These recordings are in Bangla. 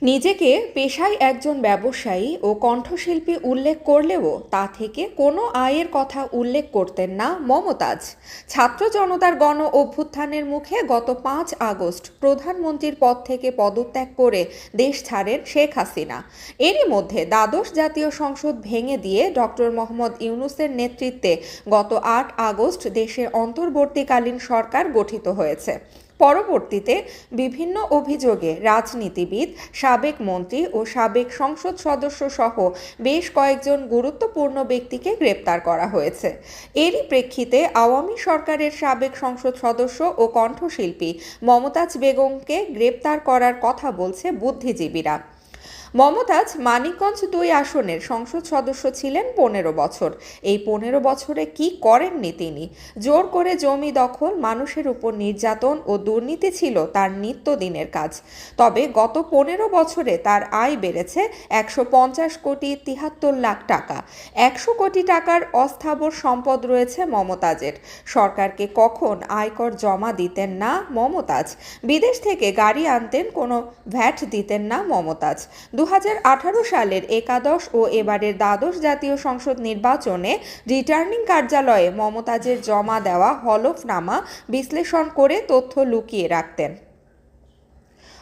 নিজেকে পেশায় একজন ব্যবসায়ী ও কণ্ঠশিল্পী উল্লেখ করলেও তা থেকে কোনো আয়ের কথা উল্লেখ করতেন না মমতাজ। ছাত্র জনতার গণ অভ্যুত্থানের মুখে গত 5 আগস্ট প্রধানমন্ত্রীর পদ থেকে পদত্যাগ করে দেশ ছাড়েন শেখ হাসিনা। এরই মধ্যে দ্বাদশ জাতীয় সংসদ ভেঙে দিয়ে ডক্টর মোহাম্মদ ইউনূসের নেতৃত্বে গত 8 আগস্ট দেশের অন্তর্বর্তীকালীন সরকার গঠিত হয়েছে। পরবর্তীতে বিভিন্ন অভিযোগে রাজনীতিবিদ, সাবেক মন্ত্রী ও সাবেক সংসদ সদস্য সহ বেশ কয়েকজন গুরুত্বপূর্ণ ব্যক্তিকে গ্রেপ্তার করা হয়েছে। এরই প্রেক্ষিতে আওয়ামী সরকারের সাবেক সংসদ সদস্য ও কণ্ঠশিল্পী মমতাজ বেগমকে গ্রেপ্তার করার কথা বলছে বুদ্ধিজীবীরা। মমতাজ মানিকগঞ্জ 2 আসনের সংসদ সদস্য ছিলেন 15 বছর। এই 15 বছরে কি করেননি তিনি? জোর করে জমি দখল, মানুষের উপর নির্যাতন ও দুর্নীতি ছিল তার নিত্যদিনের কাজ। তবে গত 15 বছরে তার আয় বেড়েছে 150 কোটি 73 লাখ টাকা। 100 কোটি টাকার অস্থাবর সম্পদ রয়েছে মমতাজের। সরকারকে কখন আয়কর জমা দিতেন না মমতাজ। বিদেশ থেকে গাড়ি আনতেন, কোনো ভ্যাট দিতেন না মমতাজ। 2018 সালের একাদশ ও এবারের দ্বাদশ জাতীয় সংসদ নির্বাচনে রিটার্নিং কার্যালয়ে মমতাজের জমা দেওয়া হলফনামা বিশ্লেষণ করে তথ্য লুকিয়ে রাখতেন।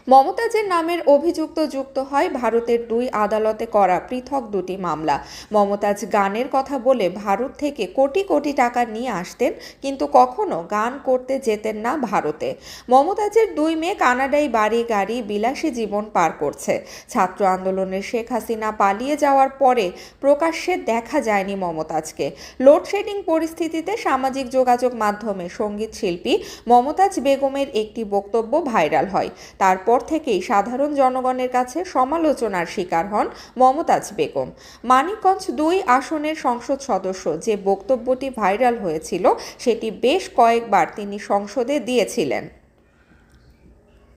মমতাজের নামের অভিযুক্ত যুক্ত হয় ভারতের 2 আদালতে করা পৃথক 2টি মামলা। মমতাজ গানের কথা বলে ভারত থেকে কোটি কোটি টাকা নিয়ে আসতেন, কিন্তু কখনো গান করতে যেতেন না ভারতে। মমতাজের 2 মেয়ে কানাডায় বাড়ি গাড়ি বিলাসী জীবন পার করছে। ছাত্র আন্দোলনের শেখ হাসিনা পালিয়ে যাওয়ার পরে প্রকাশ্যে দেখা যায়নি মমতাজকে। লোডশেডিং পরিস্থিতিতে সামাজিক যোগাযোগ মাধ্যমে সঙ্গীত শিল্পী মমতাজ বেগমের একটি বক্তব্য ভাইরাল হয়। তারপর থেকেই সাধারণ জনগণের কাছে সমালোচনার শিকার হন মমতাজ বেগম। মানিকগঞ্জ 2 আসনের সংসদ সদস্য যে বক্তব্যটি ভাইরাল হয়েছিল সেটি বেশ কয়েকবার তিনি সংসদে দিয়েছিলেন।